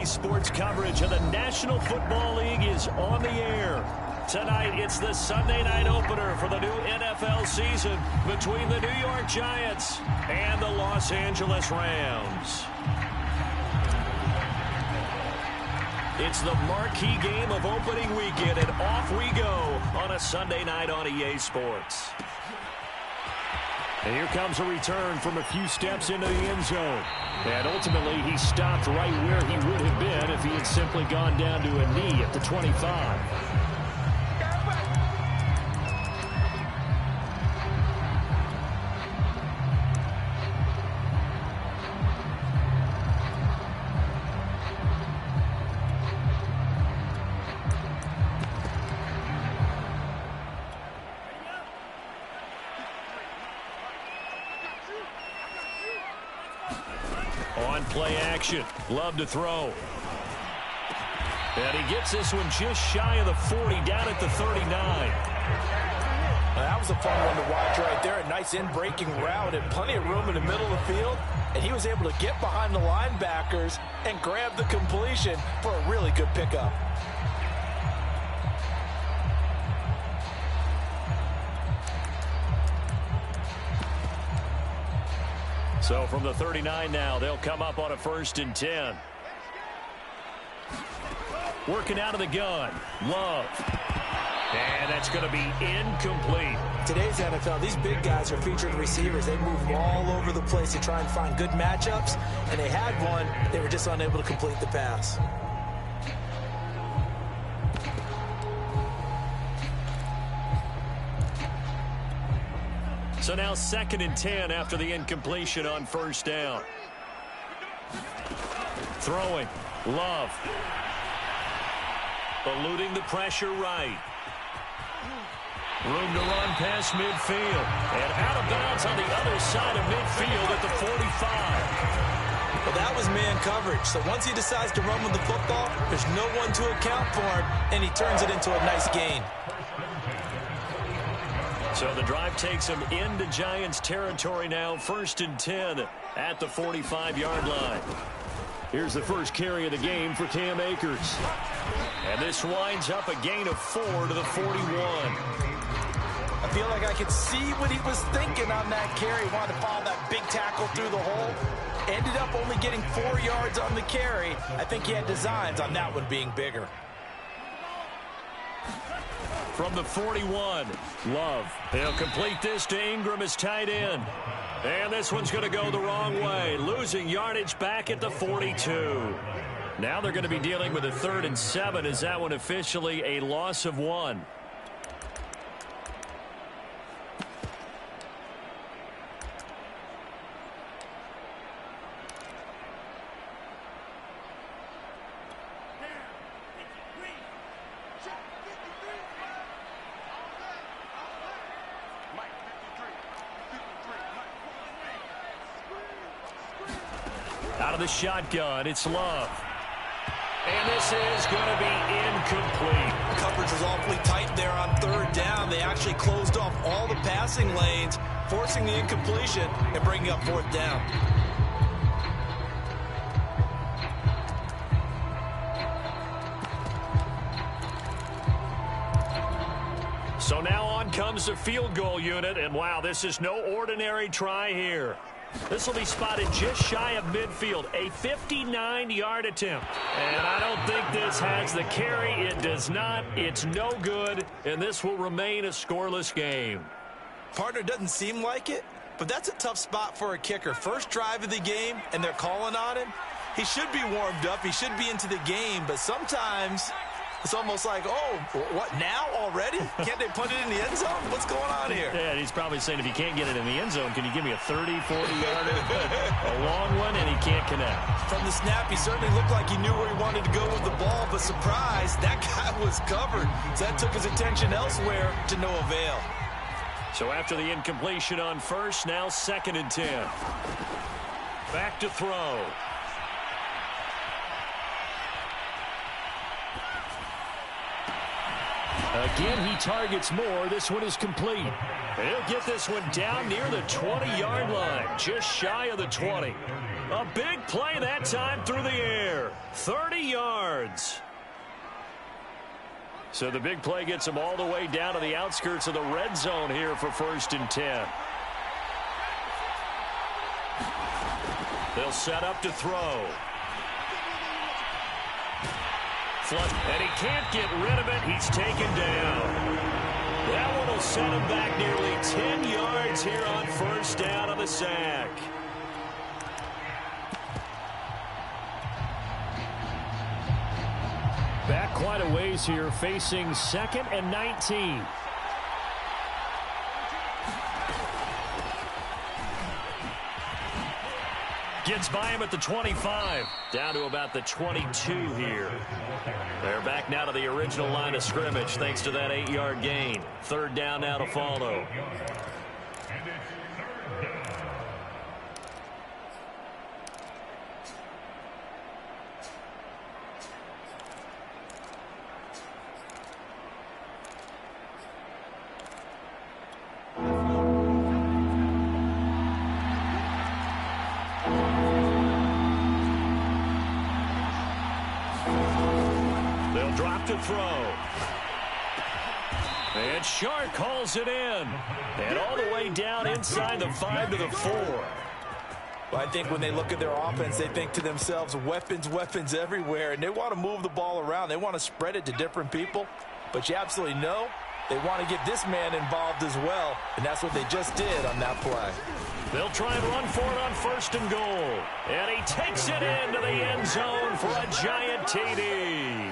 Sports coverage of the National Football League is on the air. Tonight, it's the Sunday night opener for the new NFL season between the New York Giants and the Los Angeles Rams. It's the marquee game of opening weekend, and off we go on a Sunday night on EA Sports. And here comes a return from a few steps into the end zone. And ultimately, he stopped right where he would have been if he had simply gone down to a knee at the 25. On play action. Love to throw. And he gets this one just shy of the 40, down at the 39. That was a fun one to watch right there. A nice in-breaking route and plenty of room in the middle of the field. And he was able to get behind the linebackers and grab the completion for a really good pickup. So from the 39 now, they'll come up on a 1st and 10. Working out of the gun. Love. And that's going to be incomplete. Today's NFL, these big guys are featured receivers. They move all over the place to try and find good matchups. And they had one. They were just unable to complete the pass. So now 2nd and 10 after the incompletion on 1st down. Throwing. Love. Eluding the pressure right. Room to run past midfield. And out of bounds on the other side of midfield at the 45. Well, that was man coverage. So once he decides to run with the football, there's no one to account for him, and he turns it into a nice gain. So the drive takes him into Giants territory now. 1st and 10 at the 45-yard line. Here's the first carry of the game for Cam Akers. And this winds up a gain of 4 to the 41. I feel like I could see what he was thinking on that carry. He wanted to follow that big tackle through the hole. Ended up only getting 4 yards on the carry. I think he had designs on that one being bigger. From the 41, Love. He'll complete this to Ingram as tight end. And this one's going to go the wrong way, losing yardage back at the 42. Now they're going to be dealing with a 3rd and 7 as that one officially a loss of 1. Out of the shotgun, it's Love. And this is going to be incomplete. Coverage was awfully tight there on 3rd down. They actually closed off all the passing lanes, forcing the incompletion and bringing up 4th down. So now on comes the field goal unit, and wow, this is no ordinary try here. This will be spotted just shy of midfield, a 59-yard attempt. And I don't think this has the carry. It does not. It's no good, and this will remain a scoreless game. Partner, doesn't seem like it, but that's a tough spot for a kicker. First drive of the game, and they're calling on him. He should be warmed up. He should be into the game, but sometimes it's almost like, oh, what, now already? Can't they put it in the end zone? What's going on here? Yeah, he's probably saying, if you can't get it in the end zone, can you give me a 30, 40-yarder? A long one, and he can't connect. From the snap, he certainly looked like he knew where he wanted to go with the ball, but surprise, that guy was covered. So that took his attention elsewhere to no avail. So after the incompletion on 1st, now 2nd and 10. Back to throw. Again, he targets more. This one is complete. He'll get this one down near the 20-yard line, just shy of the 20. A big play that time through the air. 30 yards. So the big play gets him all the way down to the outskirts of the red zone here for 1st and 10. They'll set up to throw. Flush, and he can't get rid of it. He's taken down. That one will set him back nearly 10 yards here on 1st down on the sack. Back quite a ways here, facing 2nd and 19. Gets by him at the 25. Down to about the 22 here. They're back now to the original line of scrimmage thanks to that 8-yard gain. 3rd down now to follow. To throw. And Shark calls it in. And all the way down inside the 5 to the 4. Well, I think when they look at their offense, they think to themselves, weapons, weapons everywhere. And they want to move the ball around. They want to spread it to different people. But you absolutely know they want to get this man involved as well. And that's what they just did on that play. They'll try and run for it on 1st and goal. And he takes it into the end zone for a giant TD.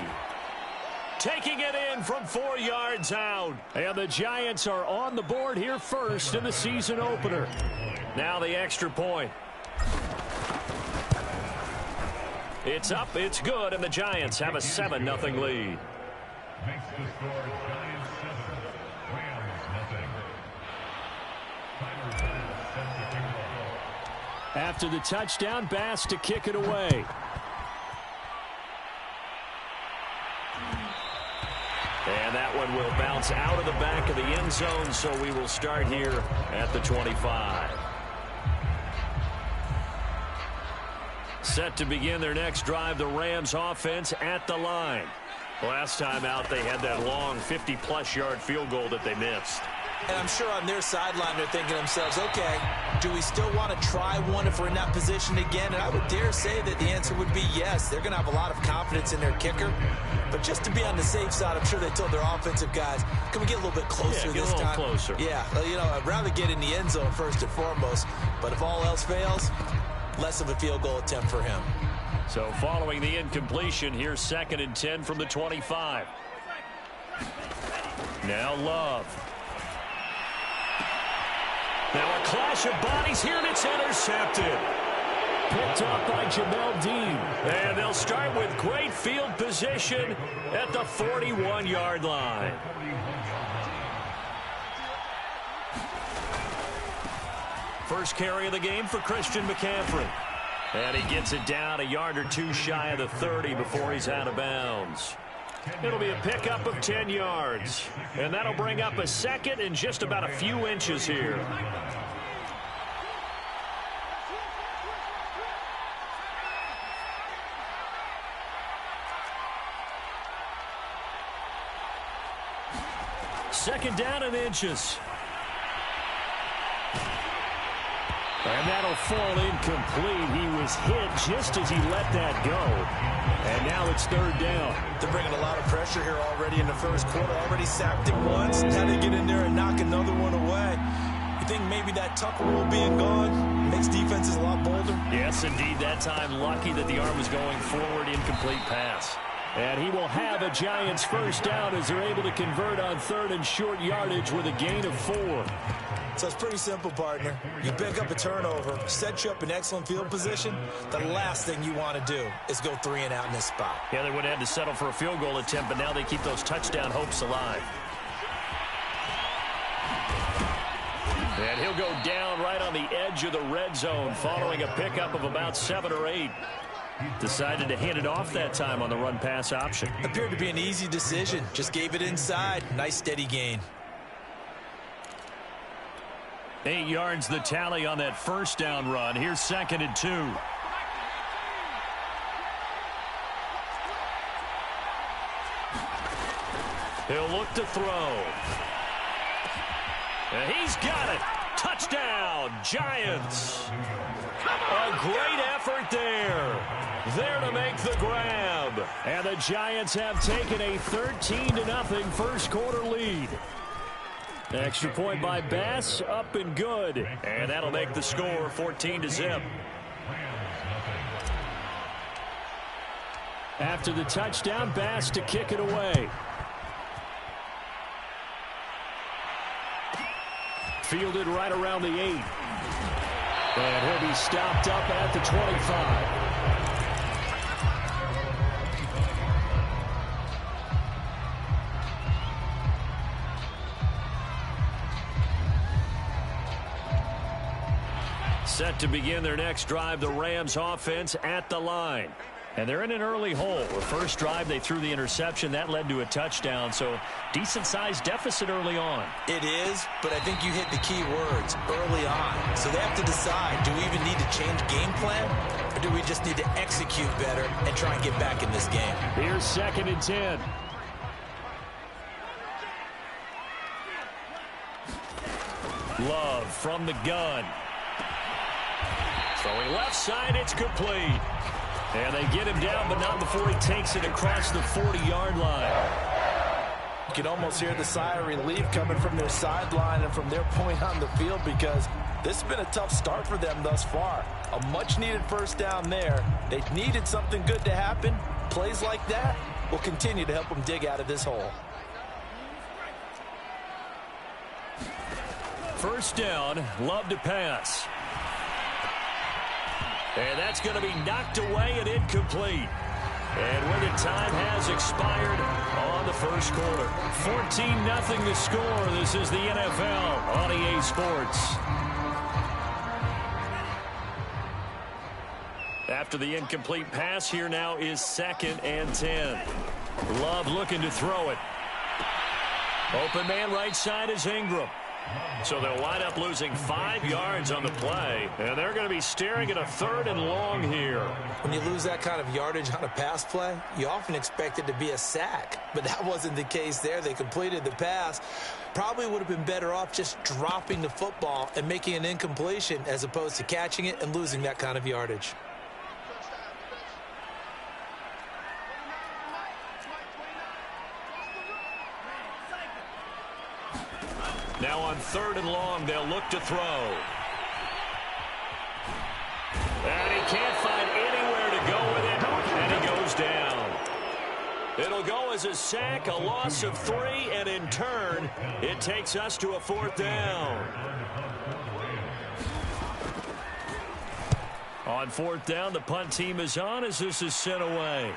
Taking it in from 4 yards out. And the Giants are on the board here first in the season opener. Now the extra point. It's up, it's good, and the Giants have a 7-0 lead. Makes the score Giants 7, Rams nothing. Timer time set to kick off. After the touchdown, Bass to kick it away. And that one will bounce out of the back of the end zone, so we will start here at the 25. Set to begin their next drive, the Rams offense at the line. Last time out, they had that long 50-plus yard field goal that they missed. And I'm sure on their sideline they're thinking to themselves, okay, do we still want to try one if we're in that position again? And I would dare say that the answer would be yes. They're going to have a lot of confidence in their kicker. But just to be on the safe side, I'm sure they told their offensive guys, can we get a little bit closer this time? Yeah, get a little closer. Yeah, you know, I'd rather get in the end zone first and foremost. But if all else fails, less of a field goal attempt for him. So following the incompletion, here's 2nd and 10 from the 25. Now Love. Now a clash of bodies here, and it's intercepted. Picked off by Jamel Dean. And they'll start with great field position at the 41-yard line. First carry of the game for Christian McCaffrey. And he gets it down a yard or two shy of the 30 before he's out of bounds. It'll be a pickup of 10 yards. And that'll bring up a 2nd and just about a few inches here. Second down and inches. And that'll fall incomplete. He was hit just as he let that go. And now it's 3rd down. They're bringing a lot of pressure here already in the first quarter. Already sacked him once. Had to get in there and knock another one away. You think maybe that tuck rule being gone makes defenses a lot bolder? Yes, indeed. That time lucky that the arm was going forward. Incomplete pass. And he will have a Giants first down as they're able to convert on 3rd and short yardage with a gain of 4. So it's pretty simple, partner. You pick up a turnover, set you up in excellent field position. The last thing you want to do is go 3 and out in this spot. Yeah, they would have had to settle for a field goal attempt, but now they keep those touchdown hopes alive. And he'll go down right on the edge of the red zone following a pickup of about 7 or 8. Decided to hand it off that time on the run-pass option. Appeared to be an easy decision. Just gave it inside. Nice steady gain. 8 yards the tally on that first down run. Here's 2nd and 2. He'll look to throw. And he's got it. Touchdown, Giants. A great effort there. There to make the grab. And the Giants have taken a 13-0 first quarter lead. Extra point by Bass, up and good. And that'll make the score 14-0. After the touchdown, Bass to kick it away. Fielded right around the 8. And he'll be stopped up at the 25. Set to begin their next drive, the Rams offense at the line. And they're in an early hole. The first drive, they threw the interception. That led to a touchdown, so decent-sized deficit early on. It is, but I think you hit the key words, early on. So they have to decide, do we even need to change game plan, or do we just need to execute better and try and get back in this game? Here's 2nd and 10. Love from the gun. Throwing left side, it's complete. And they get him down, but not before he takes it across the 40-yard line. You can almost hear the sigh of relief coming from their sideline and from their point on the field, because this has been a tough start for them thus far. A much-needed first down there. They needed something good to happen. Plays like that will continue to help them dig out of this hole. First down, Love to pass. And that's going to be knocked away and incomplete. And when the time has expired on the first quarter. 14-0 the score. This is the NFL on EA Sports. After the incomplete pass, here now is 2nd and 10. Love looking to throw it. Open man right side is Ingram. So they'll wind up losing 5 yards on the play, and they're going to be staring at a 3rd and long here. When you lose that kind of yardage on a pass play, you often expect it to be a sack, but that wasn't the case there. They completed the pass. Probably would have been better off just dropping the football and making an incompletion as opposed to catching it and losing that kind of yardage. Now on 3rd and long, they'll look to throw. And he can't find anywhere to go with it, and he goes down. It'll go as a sack, a loss of 3, and in turn, it takes us to a 4th down. On 4th down, the punt team is on as this is sent away.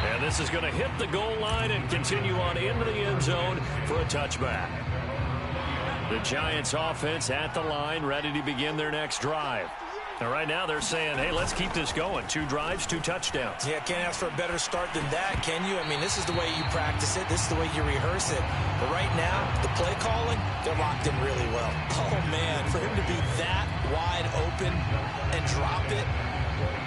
And this is going to hit the goal line and continue on into the end zone for a touchback. The Giants offense at the line, ready to begin their next drive. And right now they're saying, hey, let's keep this going. 2 drives, 2 touchdowns. Yeah, can't ask for a better start than that, can you? I mean, this is the way you practice it. This is the way you rehearse it. But right now, the play calling, they're locked in really well. Oh, man, for him to be that wide open and drop it.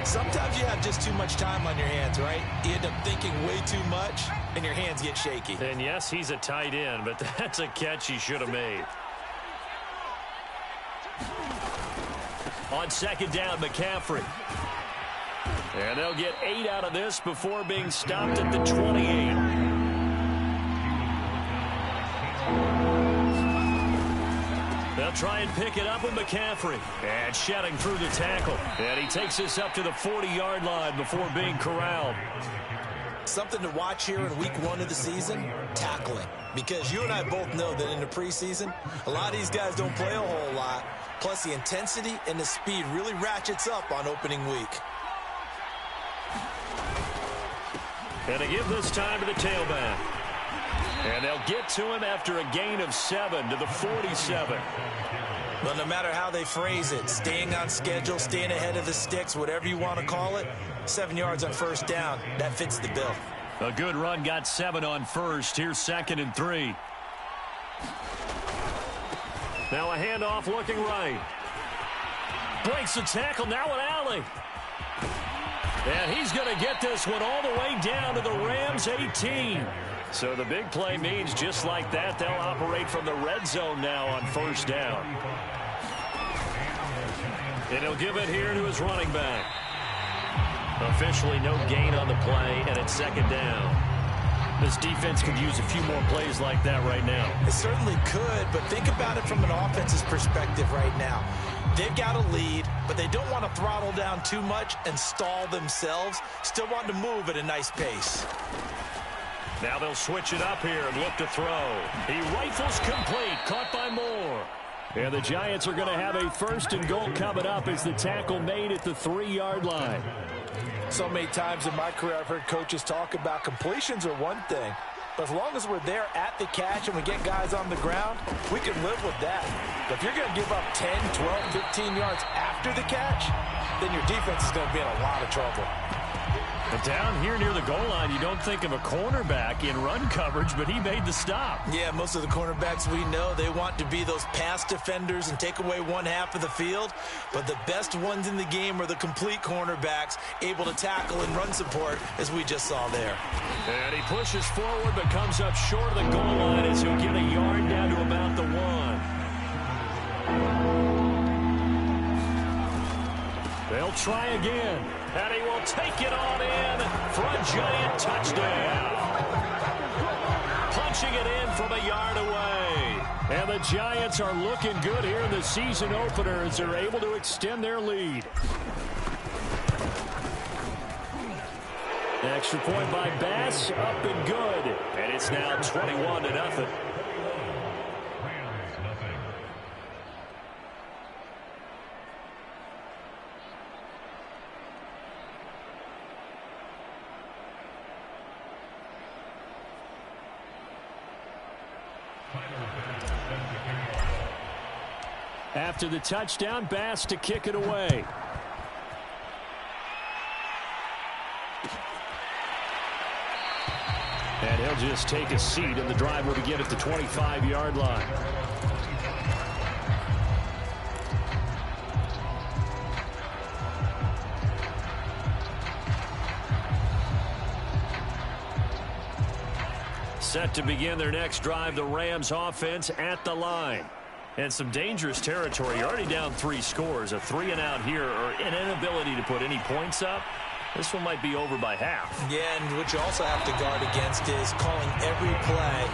Sometimes you have just too much time on your hands, right? You end up thinking way too much, and your hands get shaky. And yes, he's a tight end, but that's a catch he should have made. On 2nd down, McCaffrey. And they'll get 8 out of this before being stopped at the 28. They'll try and pick it up with McCaffrey. And shedding through the tackle. And he takes this up to the 40-yard line before being corralled. Something to watch here in week 1 of the season, tackling. Because you and I both know that in the preseason, a lot of these guys don't play a whole lot. Plus, the intensity and the speed really ratchets up on opening week. And they give this time to the tailback. And they'll get to him after a gain of 7 to the 47. Well, no matter how they phrase it, staying on schedule, staying ahead of the sticks, whatever you want to call it, 7 yards on first down, that fits the bill. A good run got 7 on first. Here's 2nd and 3. Now a handoff looking right. Breaks the tackle, now an alley. And he's going to get this one all the way down to the Rams' 18. So the big play means just like that, they'll operate from the red zone now on first down. And he'll give it here to his running back. Officially no gain on the play, and it's 2nd down. This defense could use a few more plays like that right now. It certainly could, but think about it from an offense's perspective right now. They've got a lead, but they don't want to throttle down too much and stall themselves. Still want to move at a nice pace. Now they'll switch it up here and look to throw. He rifles complete, caught by Moore. And the Giants are going to have a 1st and goal coming up as the tackle made at the 3-yard line. So many times in my career I've heard coaches talk about completions are one thing, but as long as we're there at the catch and we get guys on the ground, we can live with that. But if you're going to give up 10, 12, 15 yards after the catch, then your defense is going to be in a lot of trouble. But down here near the goal line, you don't think of a cornerback in run coverage, but he made the stop. Yeah, most of the cornerbacks we know, they want to be those pass defenders and take away one half of the field. But the best ones in the game are the complete cornerbacks, able to tackle and run support, as we just saw there. And he pushes forward, but comes up short of the goal line as he'll get a yard down to about the 1. They'll try again. And he will take it on in for a Giant touchdown. Punching it in from a yard away. And the Giants are looking good here in the season opener as they're able to extend their lead. Extra point by Bass, up and good. And it's now 21-0. After the touchdown, Bass to kick it away. And he'll just take a seat, and the drive will begin at the 25-yard line. Set to begin their next drive, the Rams offense at the line. And some dangerous territory. You're already down 3 scores. A 3-and-out here, or an inability to put any points up. This one might be over by half. Yeah, and what you also have to guard against is calling every play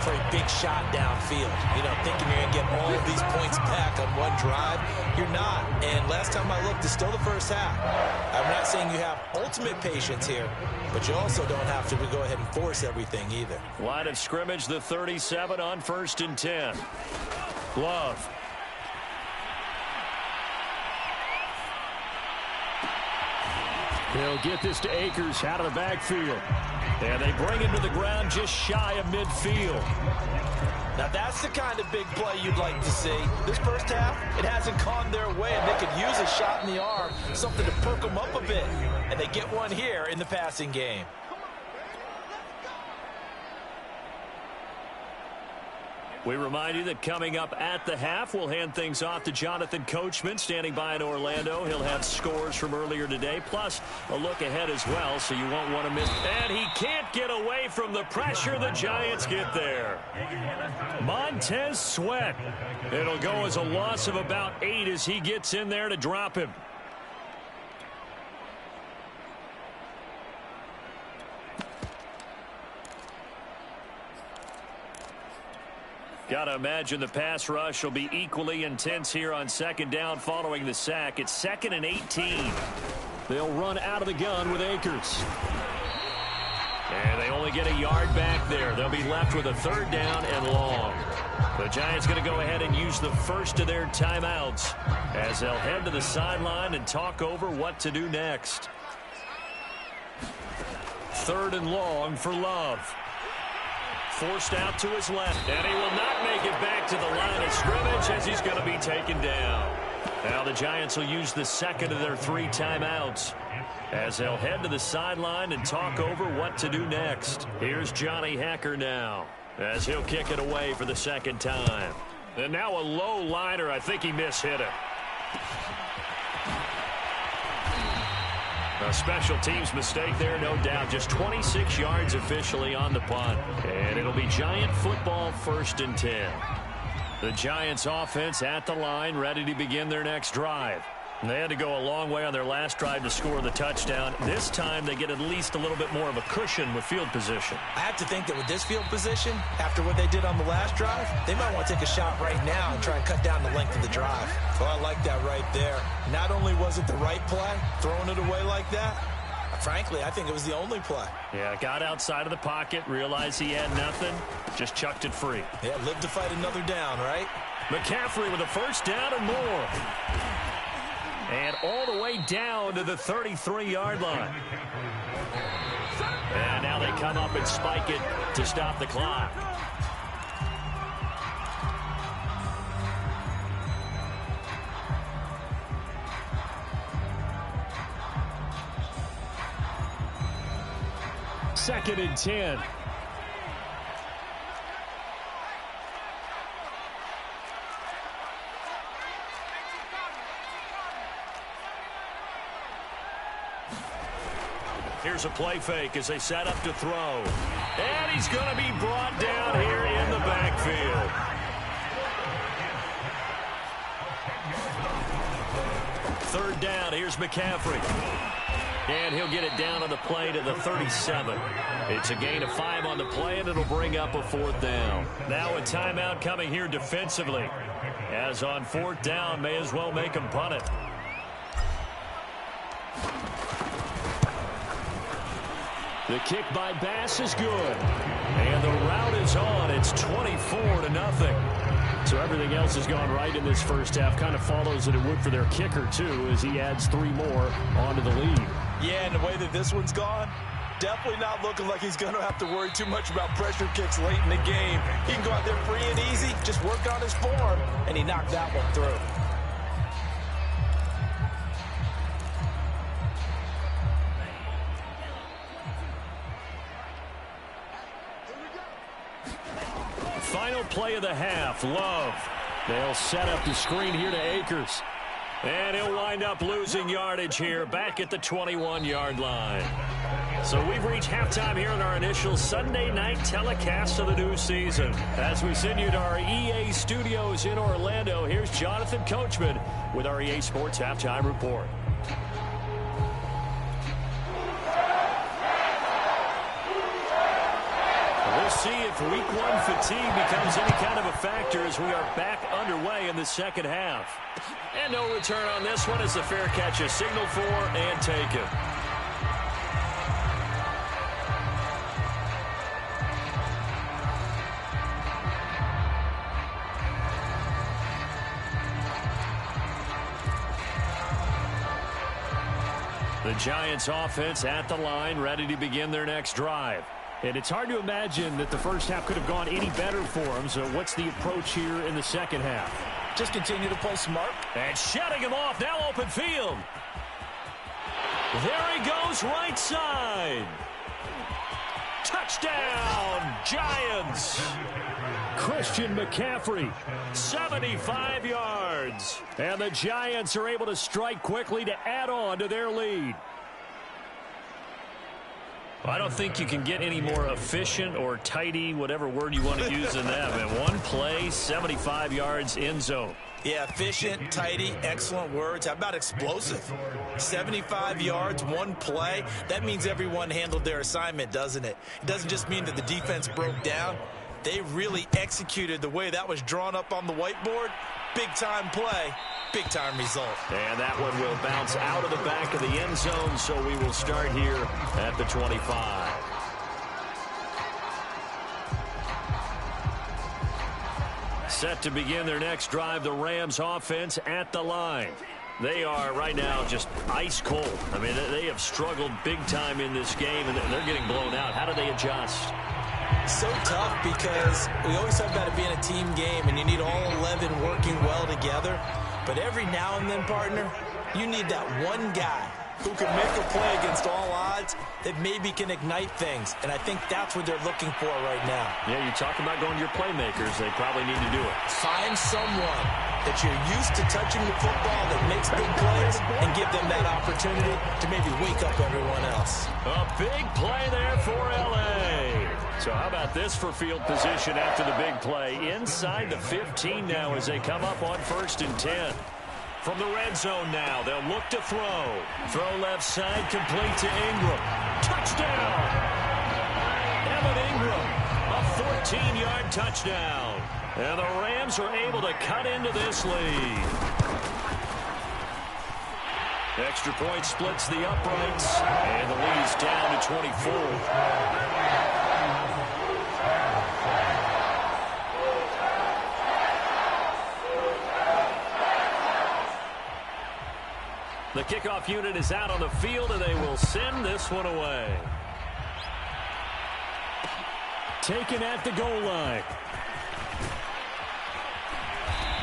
for a big shot downfield. You know, thinking you're going to get all of these points back on one drive. You're not. And last time I looked, it's still the first half. I'm not saying you have ultimate patience here, but you also don't have to go ahead and force everything either. Line of scrimmage, the 37 on 1st and 10. Love. He'll get this to Akers out of the backfield. And they bring him to the ground just shy of midfield. Now that's the kind of big play you'd like to see. This first half, it hasn't gone their way, and they could use a shot in the arm, something to perk them up a bit. And they get one here in the passing game. We remind you that coming up at the half, we'll hand things off to Jonathan Coachman, standing by in Orlando. He'll have scores from earlier today, plus a look ahead as well, so you won't want to miss. And he can't get away from the pressure. The Giants get there. Montez Sweat. It'll go as a loss of about 8 as he gets in there to drop him. Got to imagine the pass rush will be equally intense here on 2nd down following the sack. It's 2nd and 18. They'll run out of the gun with Akers. And they only get a yard back there. They'll be left with a 3rd down and long. The Giants going to go ahead and use the first of their timeouts as they'll head to the sideline and talk over what to do next. 3rd and long for Love. Forced out to his left, and he will not make it back to the line of scrimmage as he's going to be taken down. Now the Giants will use the second of their 3 timeouts as they'll head to the sideline and talk over what to do next. Here's Johnny Hekker now as he'll kick it away for the second time. And now a low liner. I think he mishit it. A special teams mistake there, no doubt. Just 26 yards officially on the punt. And it'll be Giant football, 1st and 10. The Giants offense at the line, ready to begin their next drive. And they had to go a long way on their last drive to score the touchdown. This time they get at least a little bit more of a cushion with field position. I have to think that with this field position, after what they did on the last drive, they might want to take a shot right now and try and cut down the length of the drive. Well, I like that right there. Not only was it the right play, throwing it away like that, frankly, I think it was the only play. Yeah, got outside of the pocket, realized he had nothing, just chucked it free. Yeah, live to fight another down, right? McCaffrey with a first down and more. And all the way down to the 33-yard line. And now they come up and spike it to stop the clock. Second and 10. Here's a play fake as they set up to throw. And he's going to be brought down here in the backfield. Third down, here's McCaffrey. And he'll get it down on the play to the 37. It's a gain of 5 on the play, and it'll bring up a 4th down. Now a timeout coming here defensively. As on 4th down, may as well make him punt it. The kick by Bass is good. And the route is on. It's 24-0. So everything else has gone right in this first half. Kind of follows that it would for their kicker, too, as he adds 3 more onto the lead. Yeah, and the way that this one's gone, definitely not looking like he's going to have to worry too much about pressure kicks late in the game. He can go out there free and easy, just work on his form, and he knocked that one through. Final play of the half, Love. They'll set up the screen here to Akers. And he'll wind up losing yardage here back at the 21-yard line. So we've reached halftime here in our initial Sunday night telecast of the new season. As we send you to our EA studios in Orlando, here's Jonathan Coachman with our EA Sports Halftime Report. We'll see if week 1 fatigue becomes any kind of a factor as we are back underway in the second half. And no return on this one as the fair catch is signaled for and taken. The Giants offense at the line, ready to begin their next drive. And it's hard to imagine that the first half could have gone any better for them. So what's the approach here in the second half? Just continue to play smart. And shutting him off, now open field. There he goes, right side. Touchdown, Giants. Christian McCaffrey, 75 yards. And the Giants are able to strike quickly to add on to their lead. I don't think you can get any more efficient or tidy, whatever word you want to use in that. Man, one play, 75 yards, end zone. Yeah, efficient, tidy, excellent words. How about explosive? 75 yards, one play. That means everyone handled their assignment, doesn't it? It doesn't just mean that the defense broke down. They really executed the way that was drawn up on the whiteboard. Big-time play, big-time result. And that one will bounce out of the back of the end zone, so we will start here at the 25. Set to begin their next drive, the Rams offense at the line. They are right now just ice cold. I mean, they have struggled big time in this game, and they're getting blown out. How do they adjust? So tough because we always talk about it being a team game and you need all 11 working well together. But every now and then, partner, you need that one guy who can make a play against all odds that maybe can ignite things. And I think that's what they're looking for right now. Yeah, you talk about going to your playmakers. They probably need to do it. Find someone that you're used to touching the football that makes big plays and give them that opportunity to maybe wake up everyone else. A big play there for L.A. So how about this for field position after the big play? Inside the 15 now as they come up on 1st and 10. From the red zone now, they'll look to throw. Throw left side, complete to Ingram. Touchdown! Evan Ingram, a 14-yard touchdown. And the Rams are able to cut into this lead. Extra point splits the uprights, and the lead's down to 24. The kickoff unit is out on the field, and they will send this one away. Taken at the goal line.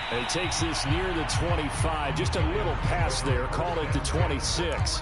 He takes this near the 25. Just a little pass there. Call it the 26.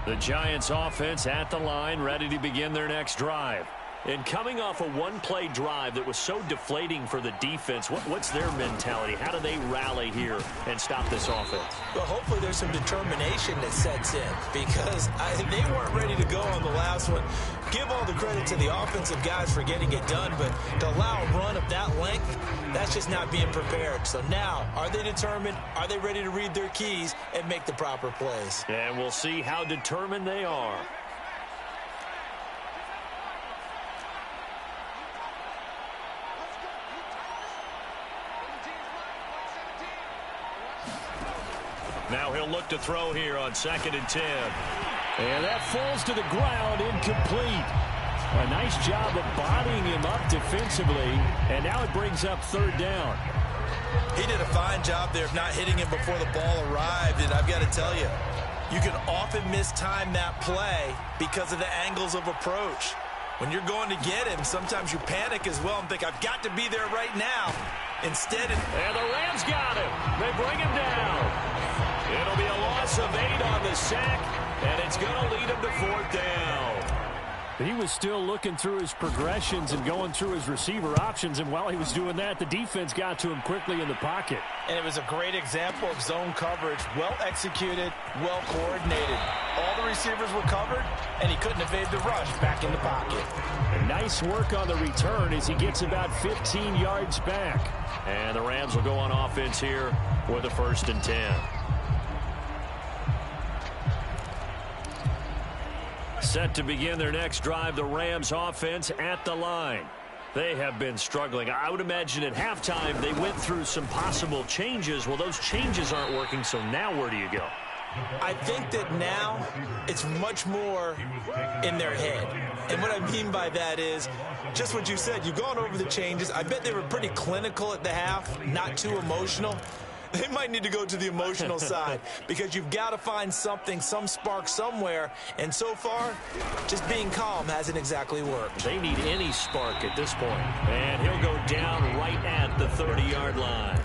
The Giants offense at the line, ready to begin their next drive. And coming off a one-play drive that was so deflating for the defense, what's their mentality? How do they rally here and stop this offense? Well, hopefully there's some determination that sets in because they weren't ready to go on the last one. Give all the credit to the offensive guys for getting it done, but to allow a run of that length, that's just not being prepared. So now, are they determined? Are they ready to read their keys and make the proper plays? And we'll see how determined they are. Now he'll look to throw here on 2nd and 10. And that falls to the ground, incomplete. A nice job of bodying him up defensively, and now it brings up 3rd down. He did a fine job there of not hitting him before the ball arrived, and I've got to tell you, you can often mistime that play because of the angles of approach. When you're going to get him, sometimes you panic as well and think, I've got to be there right now. Instead, and the Rams got him. They bring him down. It'll be a loss of 8 on the sack, and it's going to lead him to 4th down. He was still looking through his progressions and going through his receiver options, and while he was doing that, the defense got to him quickly in the pocket. And it was a great example of zone coverage, well executed, well coordinated. All the receivers were covered, and he couldn't evade the rush back in the pocket. And nice work on the return as he gets about 15 yards back. And the Rams will go on offense here with a 1st and 10. Set to begin their next drive, the Rams offense at the line. They have been struggling. I would imagine at halftime they went through some possible changes. Well, those changes aren't working, so now where do you go? I think that now it's much more in their head. And what I mean by that is just what you said. You've gone over the changes. I bet they were pretty clinical at the half, not too emotional. They might need to go to the emotional side because you've got to find something, some spark somewhere. And so far, just being calm hasn't exactly worked. They need any spark at this point. And he'll go down right at the 30-yard line.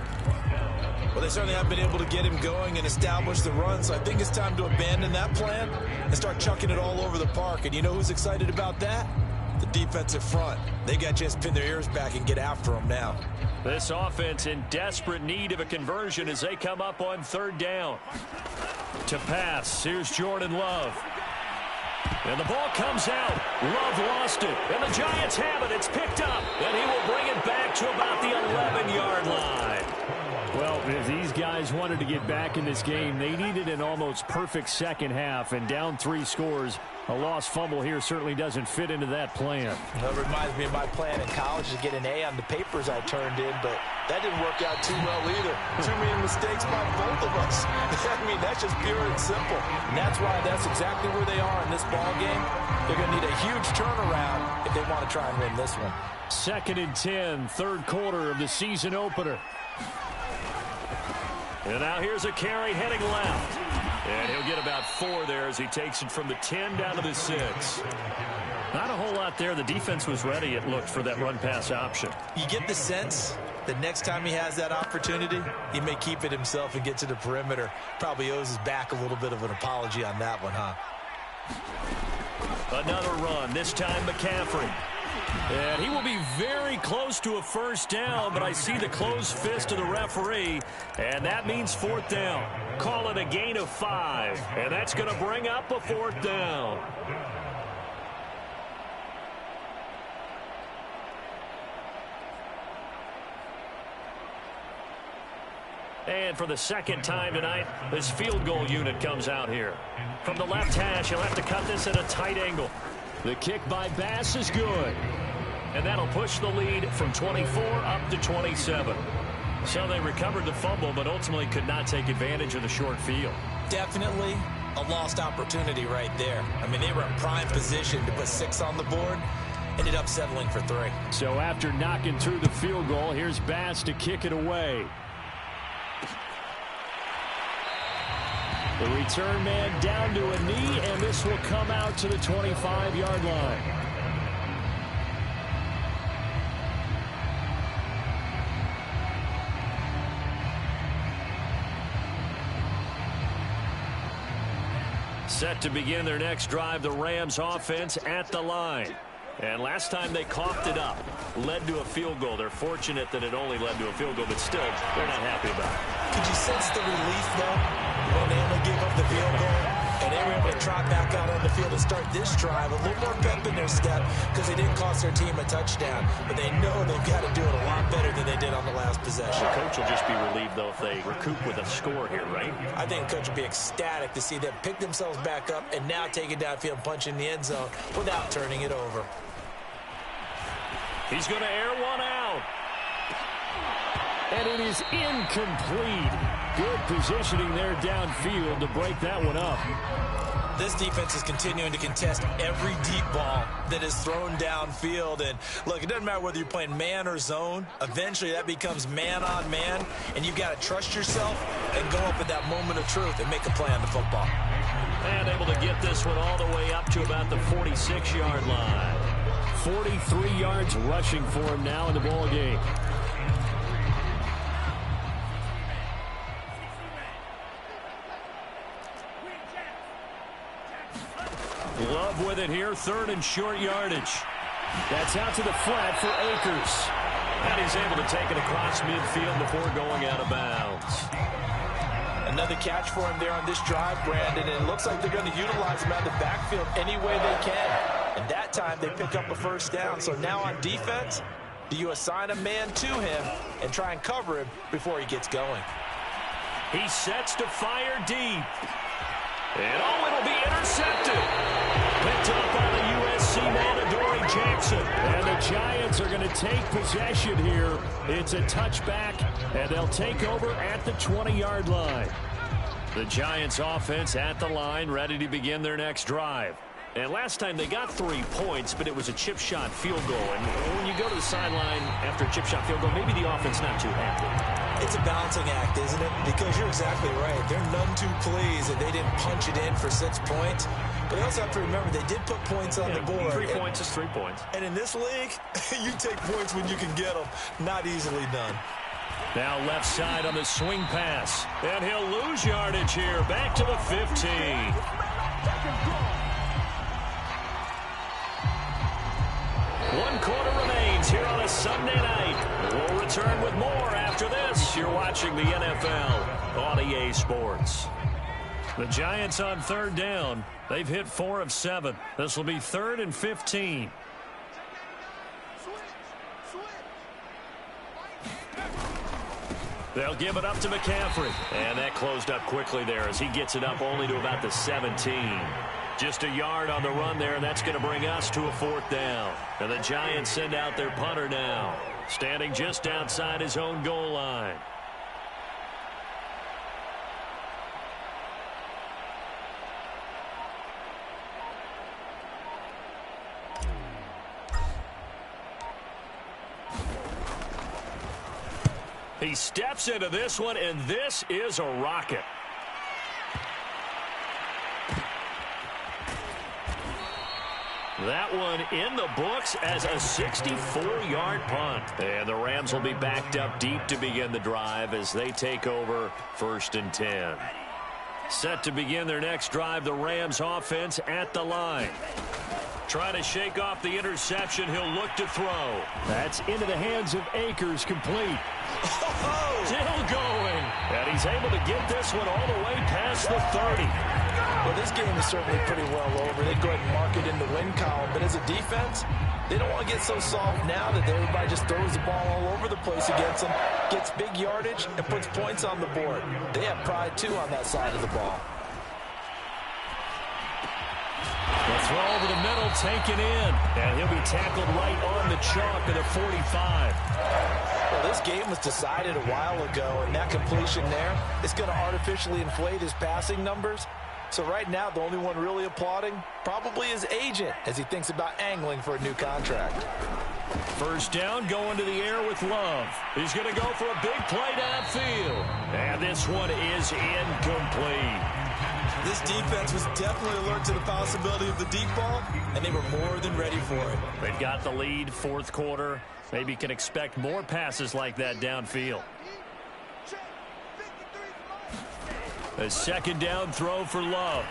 Well, they certainly haven't been able to get him going and establish the run, so I think it's time to abandon that plan and start chucking it all over the park. And you know who's excited about that? The defensive front. They got to just pin their ears back and get after them now. This offense in desperate need of a conversion as they come up on 3rd down. To pass, here's Jordan Love. And the ball comes out. Love lost it. And the Giants have it. It's picked up. And he will bring it back to about the 11-yard line. Well, If these guys wanted to get back in this game, they needed an almost perfect second half, and down 3 scores. A lost fumble here certainly doesn't fit into that plan. That reminds me of my plan in college to get an A on the papers I turned in, but that didn't work out too well either. Too many mistakes by both of us. I mean, that's just pure and simple. And that's why that's exactly where they are in this ball game. They're going to need a huge turnaround if they want to try and win this one. 2nd and 10, third quarter of the season opener. And now here's a carry heading left. And he'll get about 4 there as he takes it from the 10 down to the 6. Not a whole lot there. The defense was ready, it looked, for that run-pass option. You get the sense that next time he has that opportunity, he may keep it himself and get to the perimeter. Probably owes his back a little bit of an apology on that one, huh? Another run, this time McCaffrey. And he will be very close to a first down, but I see the closed fist of the referee, and that means 4th down. Call it a gain of 5, and that's going to bring up a 4th down. And for the second time tonight, this field goal unit comes out here. From the left hash, he'll have to cut this at a tight angle. The kick by Bass is good. And that'll push the lead from 24 up to 27. So they recovered the fumble, but ultimately could not take advantage of the short field. Definitely a lost opportunity right there. I mean, they were in prime position to put 6 on the board. Ended up settling for 3. So after knocking through the field goal, here's Bass to kick it away. The return man down to a knee, and this will come out to the 25-yard line. Set to begin their next drive, the Rams offense at the line. And last time they coughed it up, led to a field goal. They're fortunate that it only led to a field goal, but still, they're not happy about it. Could you sense the relief, though, when they only gave up the field goal? And they were able to trot back out on the field and start this drive. A little more pep in their step because they didn't cost their team a touchdown. But they know they've got to do it a lot better than they did on the last possession. The coach will just be relieved, though, if they recoup with a score here, right? I think the coach will be ecstatic to see them pick themselves back up and now take it downfield and punch in the end zone without turning it over. He's going to air one out. And it is incomplete. Good positioning there downfield to break that one up. This defense is continuing to contest every deep ball that is thrown downfield. And look, it doesn't matter whether you're playing man or zone. Eventually that becomes man on man. And you've got to trust yourself and go up at that moment of truth and make a play on the football. And able to get this one all the way up to about the 46-yard line. 43 yards rushing for him now in the ball game. Love with it here, 3rd and short yardage. That's out to the flat for Akers. And he's able to take it across midfield before going out of bounds. Another catch for him there on this drive, Brandon, and it looks like they're going to utilize him out of the backfield any way they can. And that time they pick up a first down. So now on defense, do you assign a man to him and try and cover him before he gets going? He sets to fire deep. And it'll be intercepted. Picked up by the USC man, Adoree Jackson. And the Giants are going to take possession here. It's a touchback, and they'll take over at the 20-yard line. The Giants offense at the line, ready to begin their next drive. And last time they got 3 points, but it was a chip shot field goal. And when you go to the sideline after a chip shot field goal, maybe the offense not too happy. It's a balancing act, isn't it? Because you're exactly right. They're none too pleased that they didn't punch it in for 6 points. But they also have to remember they did put points on the board. 3 points is 3 points. And in this league, you take points when you can get them. Not easily done. Now left side on the swing pass. And he'll lose yardage here. Back to the 15. 1 quarter remains here on a Sunday night. We'll return with more after this. You're watching the NFL on EA Sports. The Giants on 3rd down. They've hit 4 of 7. This will be 3rd and 15. They'll give it up to McCaffrey. And that closed up quickly there as he gets it up only to about the 17. Just a yard on the run there, and that's going to bring us to a 4th down. And the Giants send out their punter now, standing just outside his own goal line. He steps into this one, and this is a rocket. That one in the books as a 64-yard punt. And the Rams will be backed up deep to begin the drive as they take over 1st and 10. Set to begin their next drive, the Rams offense at the line. Trying to shake off the interception, he'll look to throw. That's into the hands of Akers, complete. Still going. And he's able to get this one all the way past the 30. Well, this game is certainly pretty well over. They go ahead and mark it in the win column. But as a defense, they don't want to get so soft now that everybody just throws the ball all over the place against them, gets big yardage, and puts points on the board. They have pride, too, on that side of the ball. The throw over the middle, taken in. And he'll be tackled right on the chalk at the 45. Well, this game was decided a while ago, and that completion there is going to artificially inflate his passing numbers. So right now, the only one really applauding probably his agent as he thinks about angling for a new contract. 1st down, going to the air with Love. He's going to go for a big play downfield. And this one is incomplete. This defense was definitely alert to the possibility of the deep ball, and they were more than ready for it. They've got the lead, 4th quarter. Maybe can expect more passes like that downfield. A 2nd down throw for Love.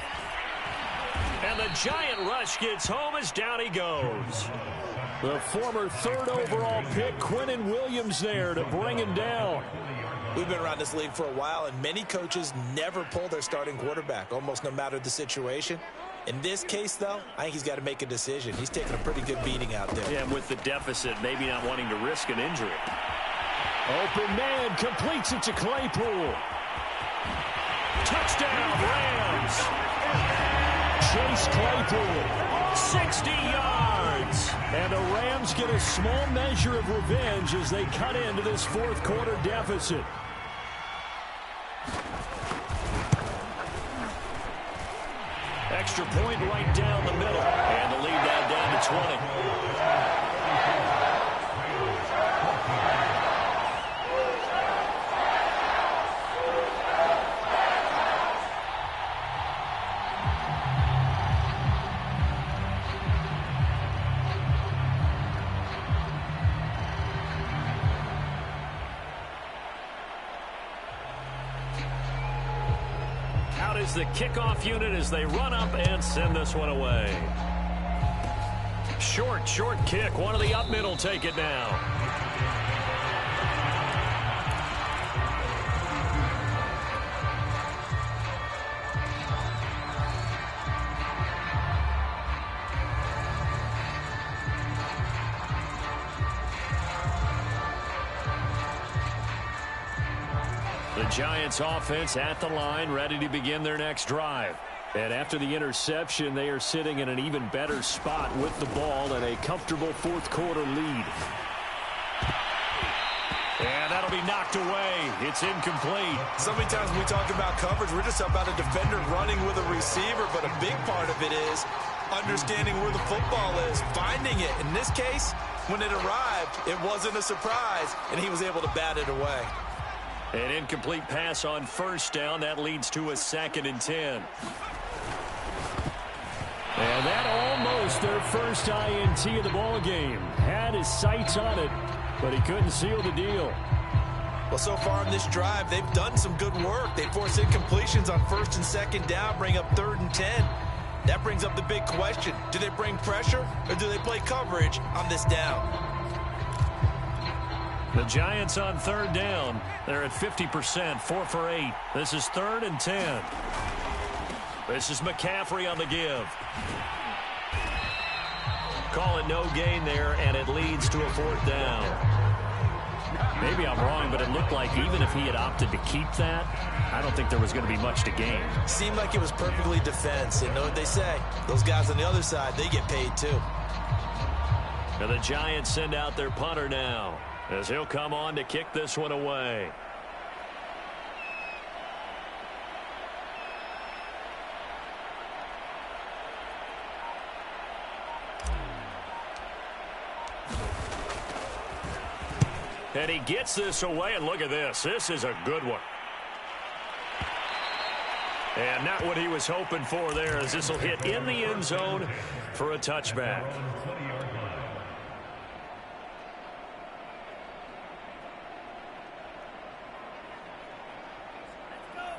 And the giant rush gets home as down he goes. The former 3rd overall pick, Quinnen Williams, there to bring him down. We've been around this league for a while, and many coaches never pull their starting quarterback, almost no matter the situation. In this case, though, I think he's got to make a decision. He's taking a pretty good beating out there. Yeah, and with the deficit, maybe not wanting to risk an injury. Open man, completes it to Claypool. Touchdown, Rams. Chase Claypool, 60 yards. And the Rams get a small measure of revenge as they cut into this 4th quarter deficit. Extra point right down the middle. And the lead now down to 20. The kickoff unit as they run up and send this one away. Short kick. One of the up middle take it now. The Giants offense at the line, ready to begin their next drive. And after the interception, they are sitting in an even better spot with the ball and a comfortable 4th quarter lead. And that'll be knocked away. It's incomplete. So many times when we talk about coverage, we're just about a defender running with a receiver, but a big part of it is understanding where the football is, finding it. In this case, when it arrived, it wasn't a surprise, and he was able to bat it away. An incomplete pass on 1st down. That leads to a 2nd and 10. And that almost their first INT of the ball game. Had his sights on it, but he couldn't seal the deal. Well, so far in this drive, they've done some good work. They force incompletions on 1st and 2nd down, bring up 3rd and 10. That brings up the big question. Do they bring pressure, or do they play coverage on this down? The Giants on 3rd down. They're at 50%, 4 for 8. This is 3rd and 10. This is McCaffrey on the give. Call it no gain there, and it leads to a 4th down. Maybe I'm wrong, but it looked like even if he had opted to keep that, I don't think there was going to be much to gain. Seemed like it was perfectly defense. And know what they say? Those guys on the other side, they get paid too. And the Giants send out their punter now, as he'll come on to kick this one away. And he gets this away, and look at this. This is a good one. And not what he was hoping for there, as this will hit in the end zone for a touchback.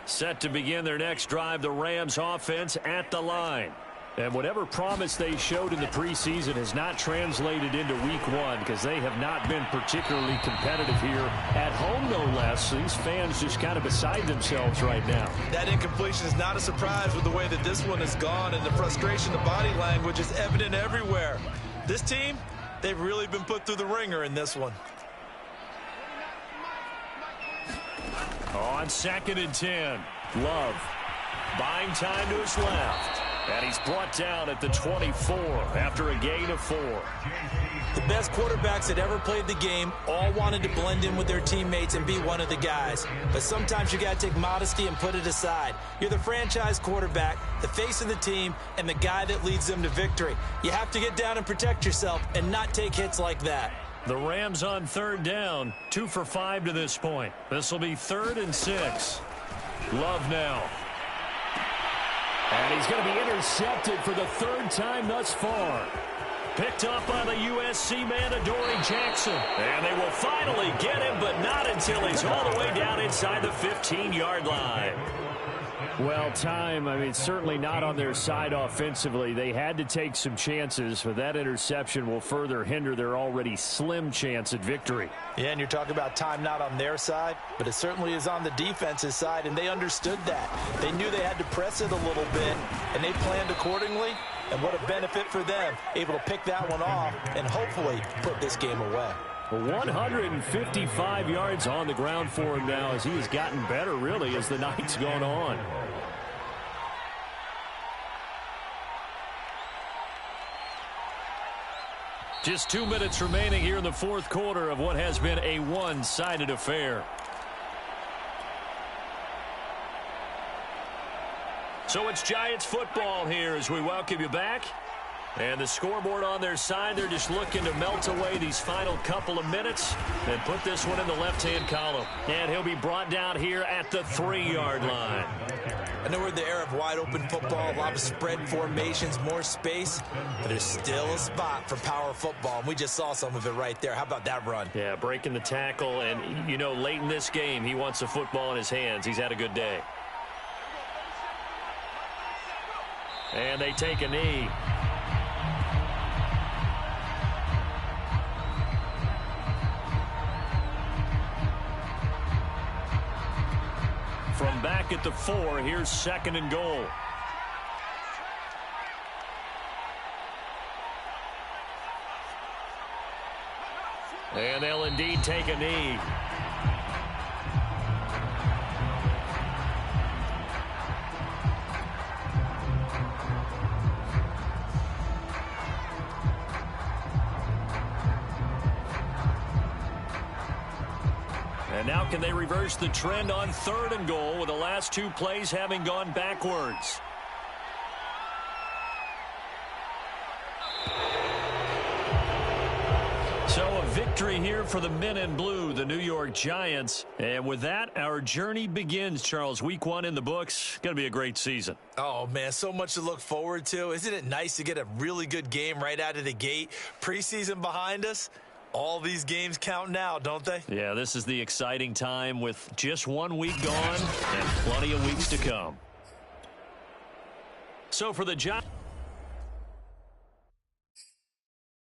Set to begin their next drive, the Rams offense at the line. And whatever promise they showed in the preseason has not translated into week one, because they have not been particularly competitive here at home, no less. These fans just kind of beside themselves right now. That incompletion is not a surprise with the way that this one has gone, and the frustration, the body language is evident everywhere. This team, they've really been put through the ringer in this one. On 2nd and 10, Love buying time to his left. And he's brought down at the 24 after a gain of 4. The best quarterbacks that ever played the game all wanted to blend in with their teammates and be one of the guys. But sometimes you got to take modesty and put it aside. You're the franchise quarterback, the face of the team, and the guy that leads them to victory. You have to get down and protect yourself and not take hits like that. The Rams on 3rd down, 2 for 5 to this point. This will be 3rd and 6. Love now. And he's going to be intercepted for the 3rd time thus far. Picked up by the USC man, Adoree Jackson. And they will finally get him, but not until he's all the way down inside the 15-yard line. Well, time, I mean, certainly not on their side offensively. They had to take some chances, but that interception will further hinder their already slim chance at victory. Yeah, and you're talking about time not on their side, but it certainly is on the defense's side, and they understood that. They knew they had to press it a little bit, and they planned accordingly, and what a benefit for them, able to pick that one off and hopefully put this game away. 155 yards on the ground for him now, as he has gotten better, really, as the night's gone on. Just 2 minutes remaining here in the 4th quarter of what has been a one-sided affair. So it's Giants football here as we welcome you back. And the scoreboard on their side, they're just looking to melt away these final couple of minutes and put this one in the left-hand column. And he'll be brought down here at the 3-yard line. I know we're in the era of wide-open football, a lot of spread formations, more space, but there's still a spot for power football, and we just saw some of it right there. How about that run? Yeah, breaking the tackle, and, you know, late in this game, he wants the football in his hands. He's had a good day. And they take a knee. From back at the 4, here's 2nd and goal. And they'll indeed take a knee. And now can they reverse the trend on 3rd and goal with the last 2 plays having gone backwards? So a victory here for the men in blue, the New York Giants. And with that, our journey begins, Charles. Week 1 in the books. Going to be a great season. Oh, man, so much to look forward to. Isn't it nice to get a really good game right out of the gate? Preseason behind us. All these games count now, don't they? Yeah, this is the exciting time with just 1 week gone and plenty of weeks to come. So for the Giants.